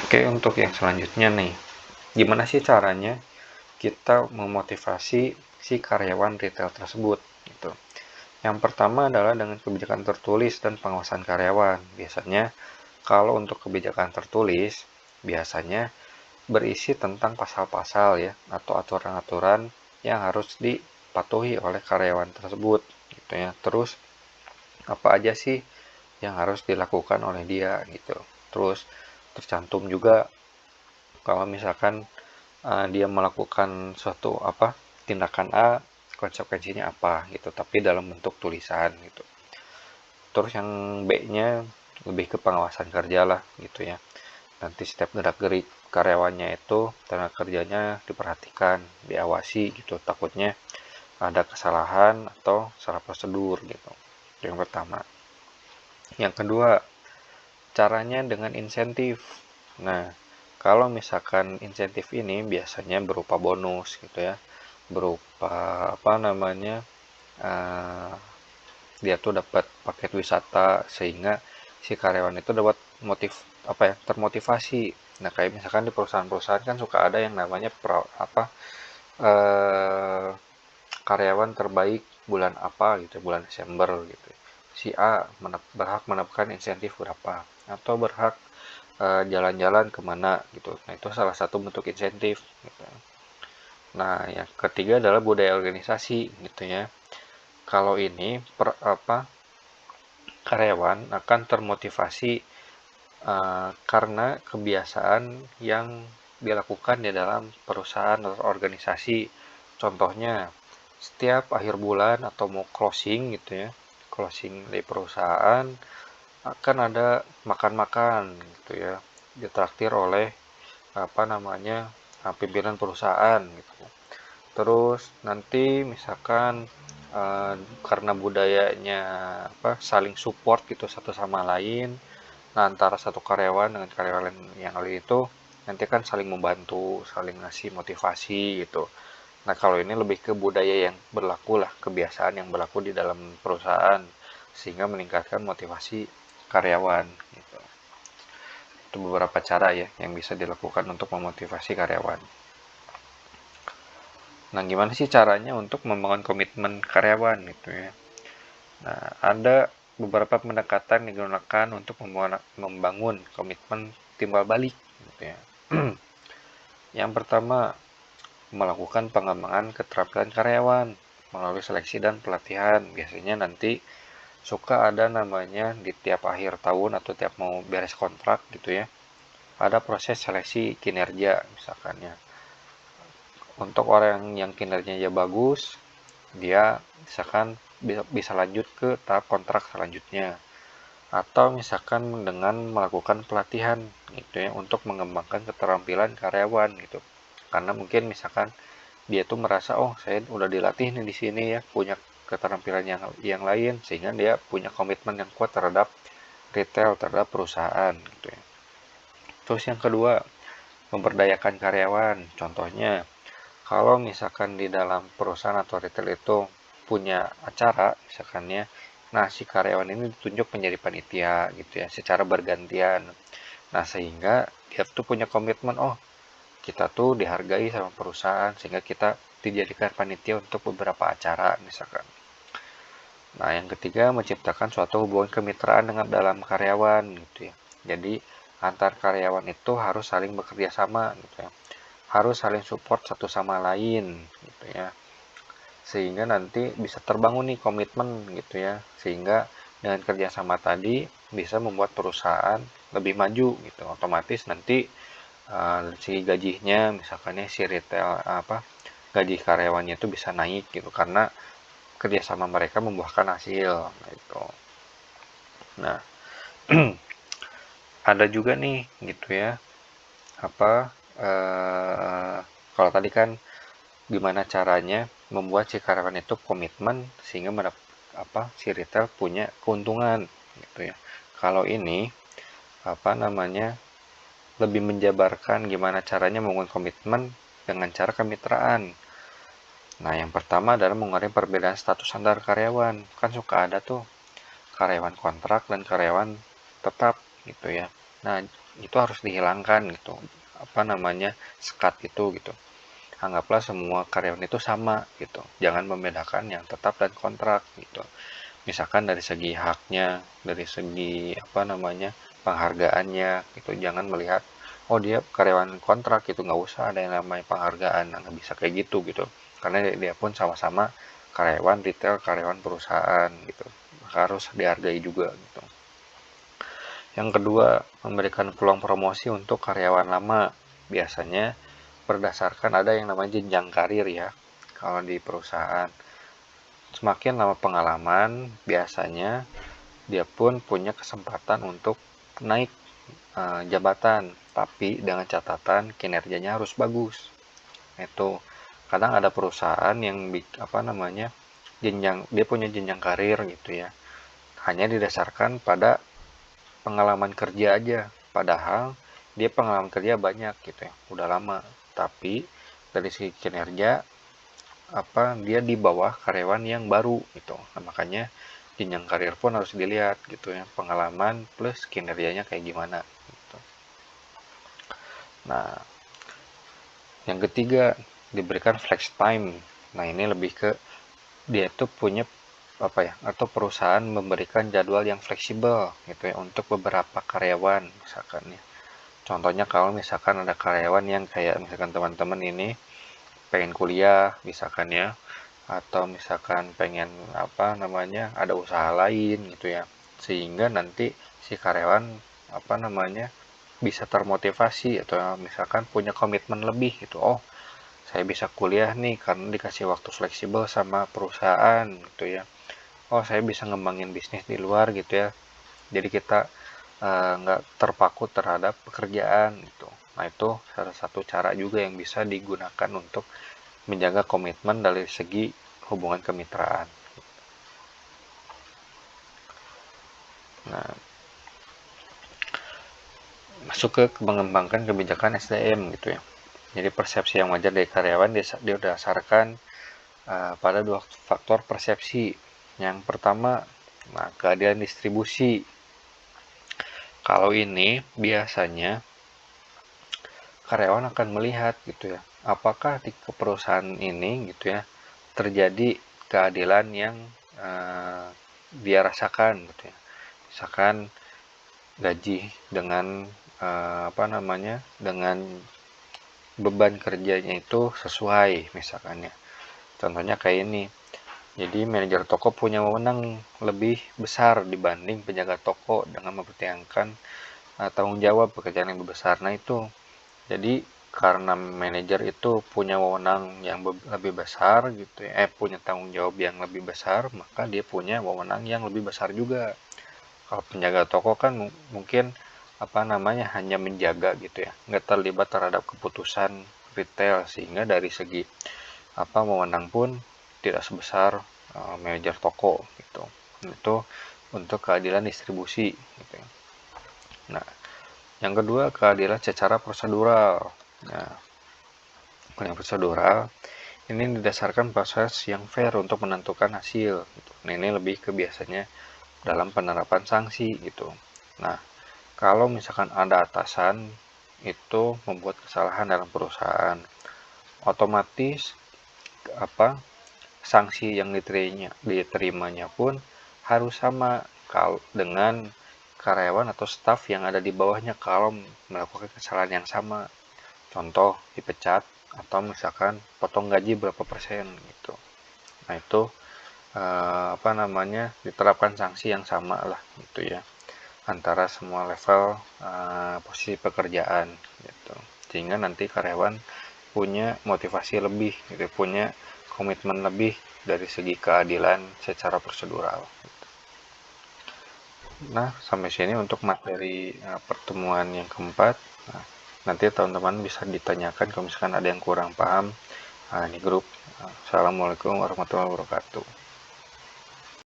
Oke, untuk yang selanjutnya nih, gimana sih caranya kita memotivasi si karyawan retail tersebut gitu. Yang pertama adalah dengan kebijakan tertulis dan pengawasan karyawan. Biasanya kalau untuk kebijakan tertulis, biasanya berisi tentang pasal-pasal ya atau aturan-aturan yang harus dipatuhi oleh karyawan tersebut gitu ya. Terus apa aja sih yang harus dilakukan oleh dia gitu. Terus tercantum juga kalau misalkan dia melakukan suatu tindakan A, konsekuensinya apa gitu, tapi dalam bentuk tulisan gitu. Terus yang B-nya lebih ke pengawasan kerja lah gitu ya. Nanti setiap gerak-gerik karyawannya itu tenaga kerjanya diperhatikan, diawasi gitu. Takutnya ada kesalahan atau salah prosedur gitu. Yang pertama. Yang kedua, caranya dengan insentif. Nah, kalau misalkan insentif ini biasanya berupa bonus gitu ya, berupa uh, dia tuh dapat paket wisata sehingga si karyawan itu dapat termotivasi. Nah, kayak misalkan di perusahaan-perusahaan kan suka ada yang namanya eh, karyawan terbaik bulan apa gitu, bulan Desember gitu. Si A berhak mendapatkan insentif berapa atau berhak jalan-jalan kemana gitu. Nah, itu salah satu bentuk insentif gitu. Nah, yang ketiga adalah budaya organisasi gitu ya. Kalau ini karyawan akan termotivasi karena kebiasaan yang dilakukan di dalam perusahaan atau organisasi. Contohnya, setiap akhir bulan atau mau closing gitu ya, closing di perusahaan akan ada makan-makan gitu ya, ditraktir oleh pimpinan perusahaan gitu. Terus nanti misalkan eh, karena budayanya saling support gitu satu sama lain, nah antara satu karyawan dengan karyawan yang lain itu nanti kan saling membantu, saling ngasih motivasi gitu. Nah, kalau ini lebih ke budaya yang berlaku lah, kebiasaan yang berlaku di dalam perusahaan sehingga meningkatkan motivasi karyawan gitu. Itu beberapa cara ya yang bisa dilakukan untuk memotivasi karyawan. Nah, gimana sih caranya untuk membangun komitmen karyawan gitu ya? Nah, ada beberapa pendekatan yang digunakan untuk membangun komitmen timbal balik gitu ya. Yang pertama, melakukan pengembangan keterampilan karyawan melalui seleksi dan pelatihan. Biasanya nanti suka ada namanya di tiap akhir tahun atau tiap mau beres kontrak gitu ya. Ada proses seleksi kinerja misalkan ya. Untuk orang yang kinerjanya bagus, dia misalkan bisa lanjut ke tahap kontrak selanjutnya. Atau misalkan dengan melakukan pelatihan gitu ya untuk mengembangkan keterampilan karyawan gitu. Karena mungkin misalkan dia tuh merasa oh saya udah dilatih nih di sini ya, punya keterampilan yang lain sehingga dia punya komitmen yang kuat terhadap retail, terhadap perusahaan gitu ya. Terus yang kedua, memberdayakan karyawan. Contohnya, kalau misalkan di dalam perusahaan atau retail itu punya acara misalkannya, nah si karyawan ini ditunjuk menjadi panitia gitu ya, secara bergantian. Nah, sehingga dia tuh punya komitmen, oh kita tuh dihargai sama perusahaan sehingga kita dijadikan panitia untuk beberapa acara misalkan. Nah, yang ketiga menciptakan suatu hubungan kemitraan dengan dalam karyawan gitu ya. Jadi antar karyawan itu harus saling bekerja sama gitu ya. Harus saling support satu sama lain gitu ya. Sehingga nanti bisa terbangun nih komitmen gitu ya. Sehingga dengan kerjasama tadi bisa membuat perusahaan lebih maju gitu. Otomatis nanti si gajinya misalkannya si retail gaji karyawannya itu bisa naik gitu karena kerjasama mereka membuahkan hasil gitu. Nah, ada juga nih gitu ya apa kalau tadi kan gimana caranya membuat si karyawan itu komitmen sehingga si retail punya keuntungan gitu ya. Kalau ini lebih menjabarkan gimana caranya membangun komitmen dengan cara kemitraan. Nah, yang pertama adalah mengurangi perbedaan status antar karyawan. Kan suka ada tuh karyawan kontrak dan karyawan tetap gitu ya. Nah, itu harus dihilangkan gitu. Apa namanya? Sekat itu gitu. Anggaplah semua karyawan itu sama gitu. Jangan membedakan yang tetap dan kontrak gitu. Misalkan dari segi haknya, dari segi apa namanya? Penghargaannya gitu. Jangan melihat oh dia karyawan kontrak gitu, nggak usah ada yang namanya penghargaan. Nah, nggak bisa kayak gitu gitu. Karena dia pun sama-sama karyawan retail, karyawan perusahaan gitu. Maka harus dihargai juga gitu. Yang kedua, memberikan peluang promosi untuk karyawan lama. Biasanya berdasarkan ada yang namanya jenjang karir ya. Kalau di perusahaan, semakin lama pengalaman, biasanya dia pun punya kesempatan untuk naik jabatan, tapi dengan catatan kinerjanya harus bagus. Itu kadang ada perusahaan yang apa namanya jenjang dia punya jenjang karir gitu ya. Hanya didasarkan pada pengalaman kerja aja, padahal dia pengalaman kerja banyak gitu ya, udah lama, tapi dari segi kinerja apa dia di bawah karyawan yang baru gitu. Nah, makanya jenjang karir pun harus dilihat gitu ya, pengalaman plus kinerjanya kayak gimana gitu. Nah, yang ketiga, diberikan flex time. Nah, ini lebih ke dia itu punya apa ya, atau perusahaan memberikan jadwal yang fleksibel gitu ya untuk beberapa karyawan misalkan ya. Contohnya kalau misalkan ada karyawan yang kayak misalkan teman-teman ini pengen kuliah misalkan ya, atau misalkan pengen apa namanya ada usaha lain gitu ya, sehingga nanti si karyawan apa namanya bisa termotivasi atau misalkan punya komitmen lebih gitu. Oh, saya bisa kuliah nih karena dikasih waktu fleksibel sama perusahaan gitu ya. Oh, saya bisa ngembangin bisnis di luar gitu ya. Jadi kita nggak terpaku terhadap pekerjaan gitu. Nah, itu salah satu cara juga yang bisa digunakan untuk menjaga komitmen dari segi hubungan kemitraan. Nah, masuk ke mengembangkan kebijakan SDM gitu ya. Jadi persepsi yang wajar dari karyawan dia berdasarkan pada dua faktor persepsi. Yang pertama, nah, keadilan distribusi. Kalau ini biasanya karyawan akan melihat gitu ya, apakah di perusahaan ini gitu ya terjadi keadilan yang dia rasakan gitu ya. Misalkan gaji dengan apa namanya dengan beban kerjanya itu sesuai misalkan ya. Contohnya kayak ini. Jadi manajer toko punya wewenang lebih besar dibanding penjaga toko dengan mempertimbangkan tanggung jawab pekerjaan yang lebih besar. Nah itu. Jadi karena manajer itu punya wewenang yang lebih besar gitu ya, punya tanggung jawab yang lebih besar, maka dia punya wewenang yang lebih besar juga. Kalau penjaga toko kan mungkin apa namanya hanya menjaga gitu ya, nggak terlibat terhadap keputusan retail, sehingga dari segi apa wewenang pun tidak sebesar manajer toko gitu. Itu untuk keadilan distribusi gitu ya. Nah, yang kedua keadilan secara prosedural. Nah, yang prosedural ini didasarkan proses yang fair untuk menentukan hasil gitu. Nah, ini lebih ke biasanya dalam penerapan sanksi gitu. Nah, kalau misalkan ada atasan itu membuat kesalahan dalam perusahaan, otomatis apa sanksi yang diterimanya pun harus sama kalau dengan karyawan atau staf yang ada di bawahnya kalau melakukan kesalahan yang sama. Contoh dipecat atau misalkan potong gaji berapa persen gitu. Nah, itu apa namanya diterapkan sanksi yang sama lah gitu ya antara semua level posisi pekerjaan gitu, sehingga nanti karyawan punya motivasi lebih gitu, punya komitmen lebih dari segi keadilan secara prosedural. Nah, sampai sini untuk materi pertemuan yang keempat. Nah, nanti teman-teman bisa ditanyakan kalau misalkan ada yang kurang paham di grup. Assalamualaikum warahmatullahi wabarakatuh.